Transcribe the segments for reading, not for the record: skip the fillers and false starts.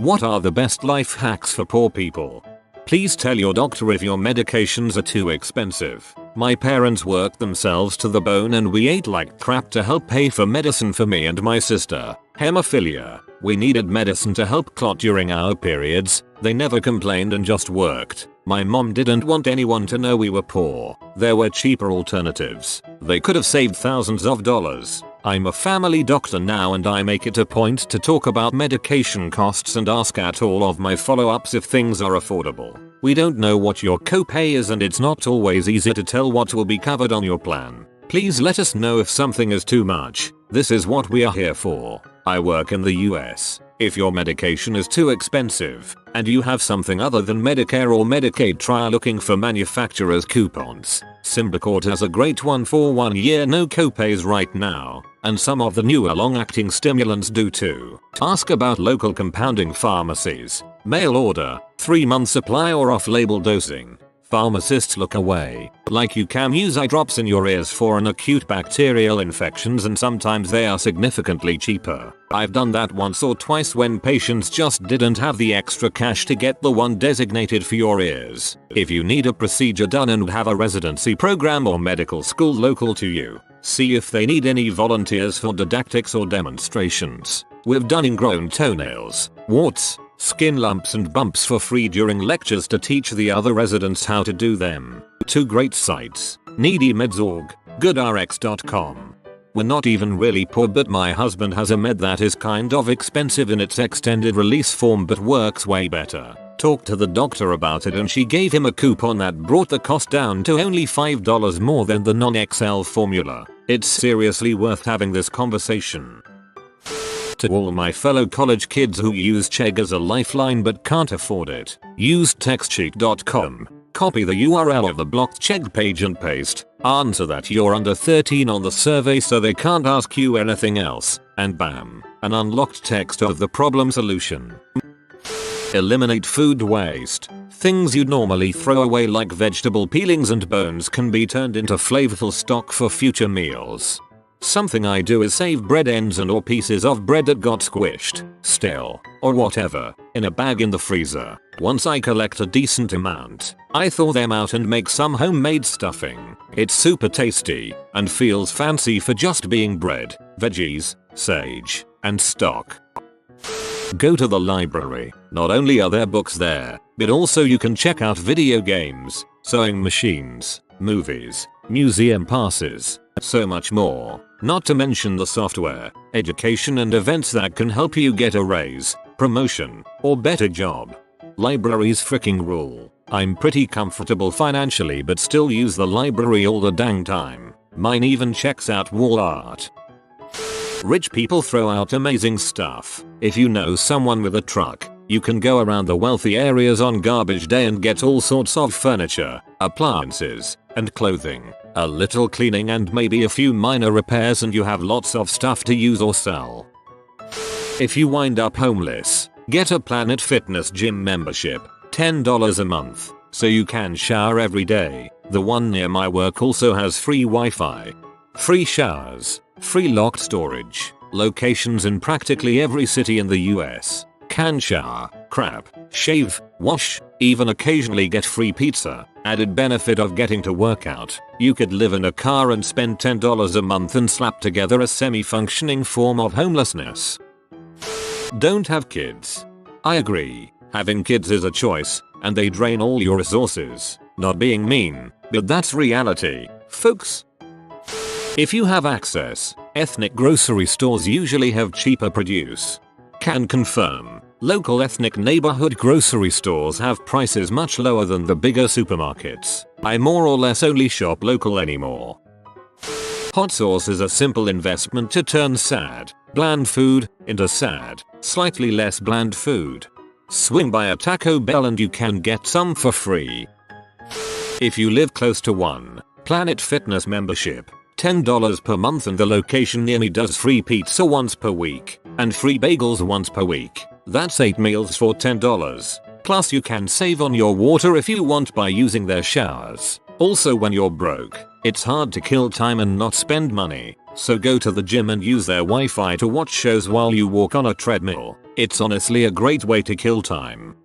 What are the best life hacks for poor people? Please tell your doctor if your medications are too expensive. My parents worked themselves to the bone and we ate like crap to help pay for medicine for me and my sister. Hemophilia. We needed medicine to help clot during our periods. They never complained and just worked. My mom didn't want anyone to know we were poor. There were cheaper alternatives. They could have saved thousands of dollars. I'm a family doctor now and I make it a point to talk about medication costs and ask at all of my follow-ups if things are affordable. We don't know what your copay is and it's not always easy to tell what will be covered on your plan. Please let us know if something is too much. This is what we are here for. I work in the US. If your medication is too expensive and you have something other than Medicare or Medicaid, try looking for manufacturer's coupons. Symbicort has a great one for 1 year no copays right now, and some of the newer long-acting stimulants do too. Ask about local compounding pharmacies. Mail order, 3-month supply or off-label dosing. Pharmacists look away. Like you can use eye drops in your ears for an acute bacterial infections and sometimes they are significantly cheaper. I've done that once or twice when patients just didn't have the extra cash to get the one designated for your ears. If you need a procedure done and have a residency program or medical school local to you, see if they need any volunteers for didactics or demonstrations. We've done ingrown toenails, warts, skin lumps and bumps for free during lectures to teach the other residents how to do them. 2 great sites, needymeds.org, goodrx.com. We're not even really poor, but my husband has a med that is kind of expensive in its extended release form but works way better. Talked to the doctor about it and she gave him a coupon that brought the cost down to only $5 more than the non-XL formula. It's seriously worth having this conversation. To all my fellow college kids who use Chegg as a lifeline but can't afford it, use textcheat.com. Copy the URL of the blocked Chegg page and paste. Answer that you're under 13 on the survey so they can't ask you anything else, and bam, an unlocked text of the problem solution. Eliminate food waste. Things you'd normally throw away like vegetable peelings and bones can be turned into flavorful stock for future meals. Something I do is save bread ends and or pieces of bread that got squished, stale, or whatever, in a bag in the freezer. Once I collect a decent amount, I thaw them out and make some homemade stuffing. It's super tasty and feels fancy for just being bread, veggies, sage, and stock. Go to the library. Not only are there books there, but also you can check out video games, sewing machines, movies, museum passes, so much more. Not to mention the software, education and events that can help you get a raise, promotion, or better job. Libraries freaking rule. I'm pretty comfortable financially but still use the library all the dang time. Mine even checks out wall art. Rich people throw out amazing stuff. If you know someone with a truck, you can go around the wealthy areas on garbage day and get all sorts of furniture, appliances, and clothing. A little cleaning and maybe a few minor repairs and you have lots of stuff to use or sell. If you wind up homeless, get a Planet Fitness gym membership, $10 a month, so you can shower every day. The one near my work also has free Wi-Fi, free showers, free locked storage, locations in practically every city in the US. Can shower, crap, shave, wash, even occasionally get free pizza. Added benefit of getting to work out. You could live in a car and spend $10 a month and slap together a semi-functioning form of homelessness. Don't have kids. I agree. Having kids is a choice, and they drain all your resources. Not being mean, but that's reality, folks. If you have access, ethnic grocery stores usually have cheaper produce. Can confirm. Local ethnic neighborhood grocery stores have prices much lower than the bigger supermarkets. I more or less only shop local anymore. Hot sauce is a simple investment to turn sad, bland food into sad, slightly less bland food. Swing by a Taco Bell and you can get some for free. If you live close to one, Planet Fitness membership, $10 per month and the location near me does free pizza once per week, and free bagels once per week. That's 8 meals for $10. Plus you can save on your water if you want by using their showers. Also when you're broke, it's hard to kill time and not spend money. So go to the gym and use their Wi-Fi to watch shows while you walk on a treadmill. It's honestly a great way to kill time.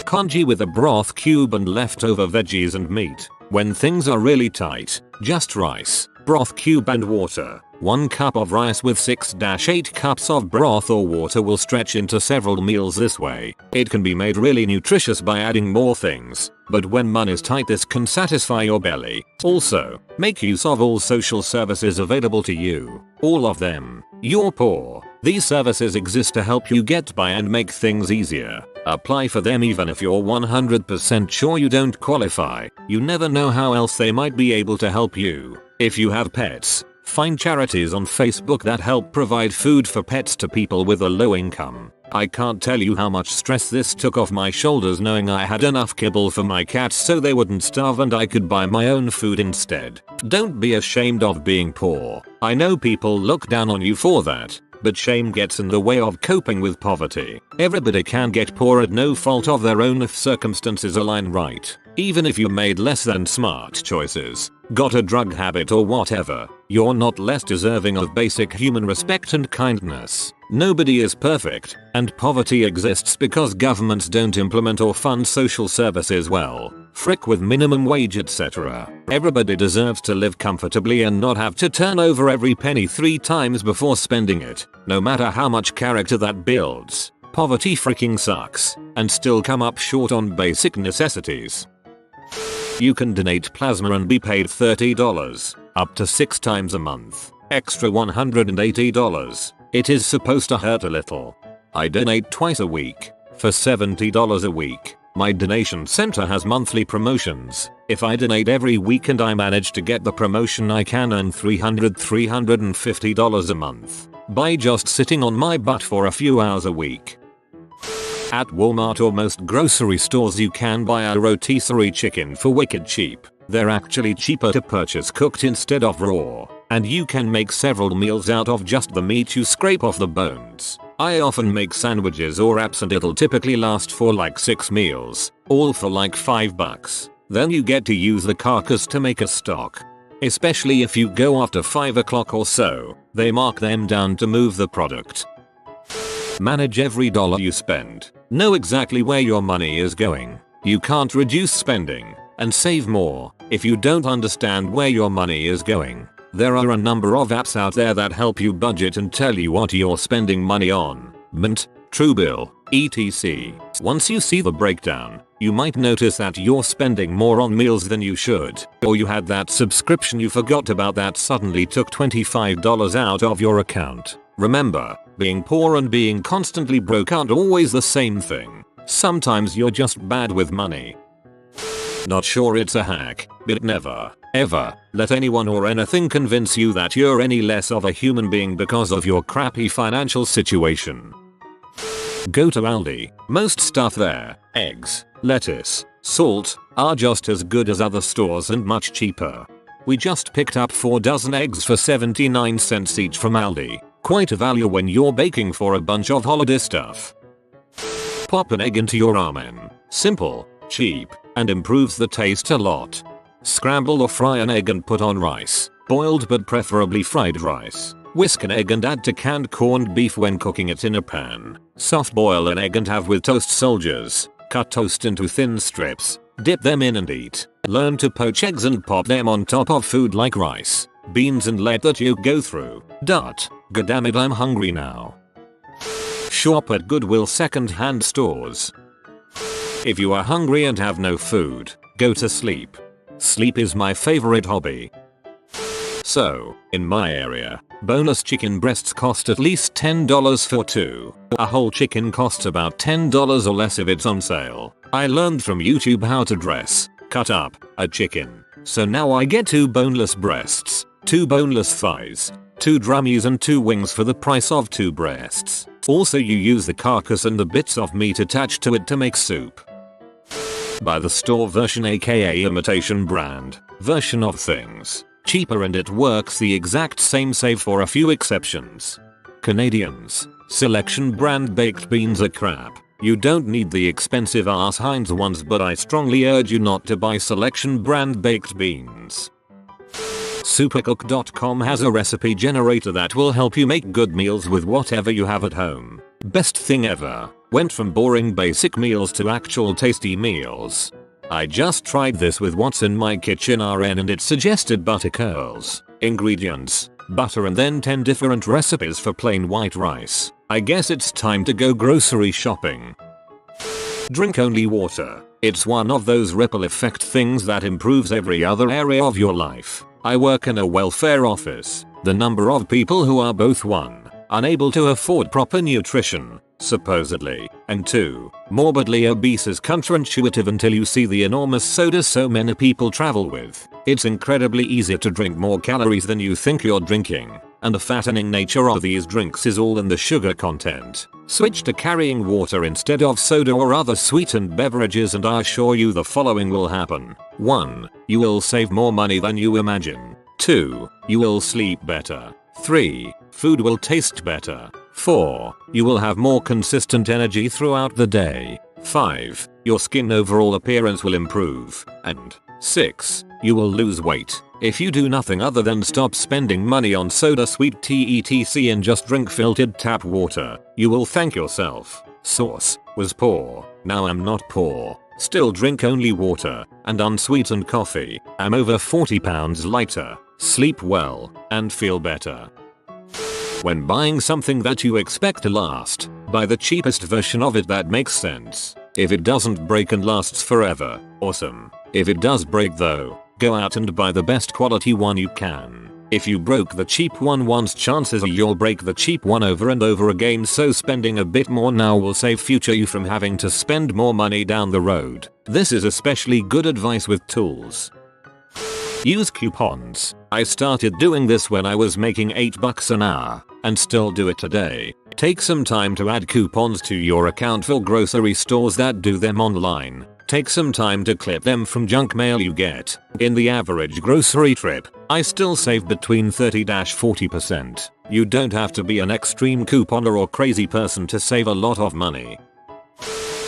Congee with a broth cube and leftover veggies and meat. When things are really tight, just rice, broth cube and water. 1 cup of rice with 6-8 cups of broth or water will stretch into several meals this way. It can be made really nutritious by adding more things, but when money's tight this can satisfy your belly. Also, make use of all social services available to you. All of them. You're poor. These services exist to help you get by and make things easier. Apply for them even if you're 100% sure you don't qualify. You never know how else they might be able to help you. If you have pets, find charities on Facebook that help provide food for pets to people with a low income. I can't tell you how much stress this took off my shoulders knowing I had enough kibble for my cats so they wouldn't starve and I could buy my own food instead. Don't be ashamed of being poor. I know people look down on you for that, but shame gets in the way of coping with poverty. Everybody can get poor at no fault of their own if circumstances align right. Even if you made less than smart choices, got a drug habit or whatever, you're not less deserving of basic human respect and kindness. Nobody is perfect, and poverty exists because governments don't implement or fund social services well. Frick with minimum wage etc. Everybody deserves to live comfortably and not have to turn over every penny 3 times before spending it, no matter how much character that builds. Poverty freaking sucks, and still come up short on basic necessities. You can donate plasma and be paid $30, up to 6 times a month, extra $180. It is supposed to hurt a little. I donate twice a week, for $70 a week. My donation center has monthly promotions. If I donate every week and I manage to get the promotion I can earn $350 a month, by just sitting on my butt for a few hours a week. At Walmart or most grocery stores you can buy a rotisserie chicken for wicked cheap. They're actually cheaper to purchase cooked instead of raw, and you can make several meals out of just the meat you scrape off the bones. I often make sandwiches or wraps and it'll typically last for like 6 meals, all for like $5. Then you get to use the carcass to make a stock. Especially if you go after 5 o'clock or so, they mark them down to move the product. Manage every dollar you spend. Know exactly where your money is going. You can't reduce spending and save more if you don't understand where your money is going. There are a number of apps out there that help you budget and tell you what you're spending money on. Mint, Truebill, etc. Once you see the breakdown, you might notice that you're spending more on meals than you should, or you had that subscription you forgot about that suddenly took $25 out of your account. Remember, being poor and being constantly broke aren't always the same thing. Sometimes you're just bad with money. Not sure it's a hack, but never, ever, let anyone or anything convince you that you're any less of a human being because of your crappy financial situation. Go to Aldi. Most stuff there, eggs, lettuce, salt, are just as good as other stores and much cheaper. We just picked up 4 dozen eggs for 79 cents each from Aldi. Quite a value when you're baking for a bunch of holiday stuff. Pop an egg into your ramen. Simple, cheap, and improves the taste a lot. Scramble or fry an egg and put on rice. Boiled but preferably fried rice. Whisk an egg and add to canned corned beef when cooking it in a pan. Soft boil an egg and have with toast soldiers. Cut toast into thin strips. Dip them in and eat. Learn to poach eggs and pop them on top of food like rice, beans and let that yolk go through. Goddammit, I'm hungry now. Shop at Goodwill second-hand stores. If you are hungry and have no food, go to sleep. Sleep is my favorite hobby. So, in my area, boneless chicken breasts cost at least $10 for 2. A whole chicken costs about $10 or less if it's on sale. I learned from YouTube how to cut up, a chicken. So now I get 2 boneless breasts, 2 boneless thighs, 2 drummies and 2 wings for the price of 2 breasts. Also you use the carcass and the bits of meat attached to it to make soup. Buy the store version aka imitation brand version of things. Cheaper and it works the exact same save for a few exceptions. Canadians, Selection brand baked beans are crap. You don't need the expensive ass Heinz ones, but I strongly urge you not to buy Selection brand baked beans. Supercook.com has a recipe generator that will help you make good meals with whatever you have at home. Best thing ever. Went from boring basic meals to actual tasty meals. I just tried this with what's in my kitchen RN and it suggested butter curls, ingredients, butter and then 10 different recipes for plain white rice. I guess it's time to go grocery shopping. Drink only water. It's one of those ripple effect things that improves every other area of your life. I work in a welfare office. The number of people who are both 1, unable to afford proper nutrition, supposedly, and 2, morbidly obese is counterintuitive until you see the enormous soda so many people travel with. It's incredibly easy to drink more calories than you think you're drinking, and the fattening nature of these drinks is all in the sugar content. Switch to carrying water instead of soda or other sweetened beverages and I assure you the following will happen. 1. You will save more money than you imagine. 2. You will sleep better. 3. Food will taste better. 4. You will have more consistent energy throughout the day. 5. Your skin overall appearance will improve. And 6. You will lose weight. If you do nothing other than stop spending money on soda, sweet tea etc and just drink filtered tap water, you will thank yourself. Source: was poor, now I'm not poor. Still drink only water and unsweetened coffee. I'm over 40 pounds lighter, sleep well, and feel better. When buying something that you expect to last, buy the cheapest version of it that makes sense. If it doesn't break and lasts forever, awesome. If it does break though, go out and buy the best quality one you can. If you broke the cheap one once, chances are you'll break the cheap one over and over again, so spending a bit more now will save future you from having to spend more money down the road. This is especially good advice with tools. Use coupons. I started doing this when I was making $8 an hour, and still do it today. Take some time to add coupons to your account for grocery stores that do them online. Take some time to clip them from junk mail you get. In the average grocery trip, I still save between 30–40%. You don't have to be an extreme couponer or crazy person to save a lot of money.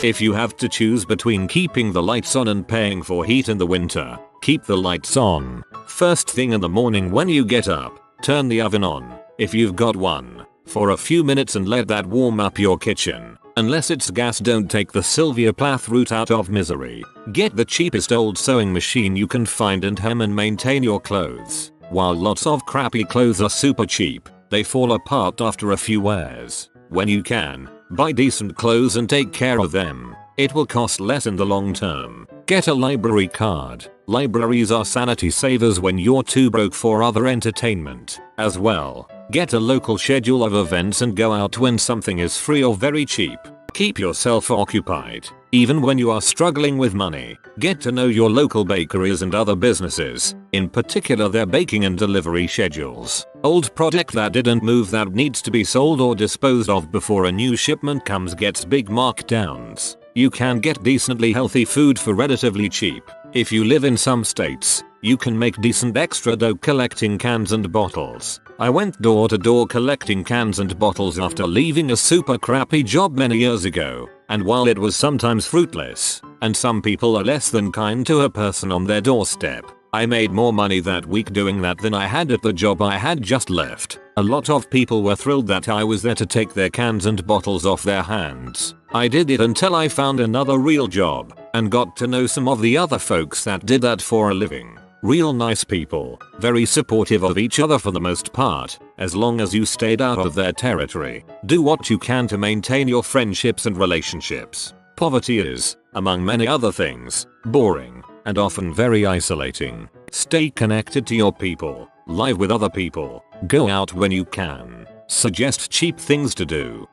If you have to choose between keeping the lights on and paying for heat in the winter, keep the lights on. First thing in the morning when you get up, turn the oven on, if you've got one, for a few minutes and let that warm up your kitchen. Unless it's gas, don't take the Sylvia Plath route out of misery. Get the cheapest old sewing machine you can find and hem and maintain your clothes. While lots of crappy clothes are super cheap, they fall apart after a few wears. When you can, buy decent clothes and take care of them. It will cost less in the long term. Get a library card. Libraries are sanity savers when you're too broke for other entertainment. As well, get a local schedule of events and go out when something is free or very cheap. Keep yourself occupied, even when you are struggling with money. Get to know your local bakeries and other businesses, in particular their baking and delivery schedules. Old product that didn't move that needs to be sold or disposed of before a new shipment comes gets big markdowns. You can get decently healthy food for relatively cheap. If you live in some states, you can make decent extra dough collecting cans and bottles. I went door to door collecting cans and bottles after leaving a super crappy job many years ago, and while it was sometimes fruitless, and some people are less than kind to a person on their doorstep, I made more money that week doing that than I had at the job I had just left. A lot of people were thrilled that I was there to take their cans and bottles off their hands. I did it until I found another real job, and got to know some of the other folks that did that for a living. Real nice people, very supportive of each other for the most part, as long as you stayed out of their territory. Do what you can to maintain your friendships and relationships. Poverty is, among many other things, boring, and often very isolating. Stay connected to your people, live with other people, go out when you can. Suggest cheap things to do.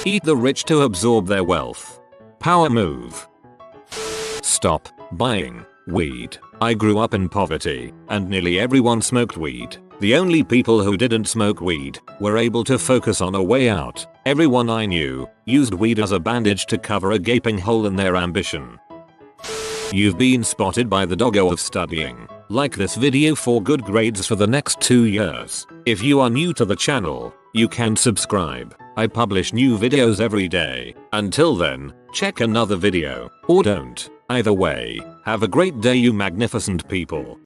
Eat the rich to absorb their wealth. Power move. Stop buying weed. I grew up in poverty, and nearly everyone smoked weed. The only people who didn't smoke weed were able to focus on a way out. Everyone I knew used weed as a bandage to cover a gaping hole in their ambition. You've been spotted by the doggo of studying. Like this video for good grades for the next 2 years. If you are new to the channel, you can subscribe. I publish new videos every day. Until then, check another video, or don't. Either way, have a great day you magnificent people.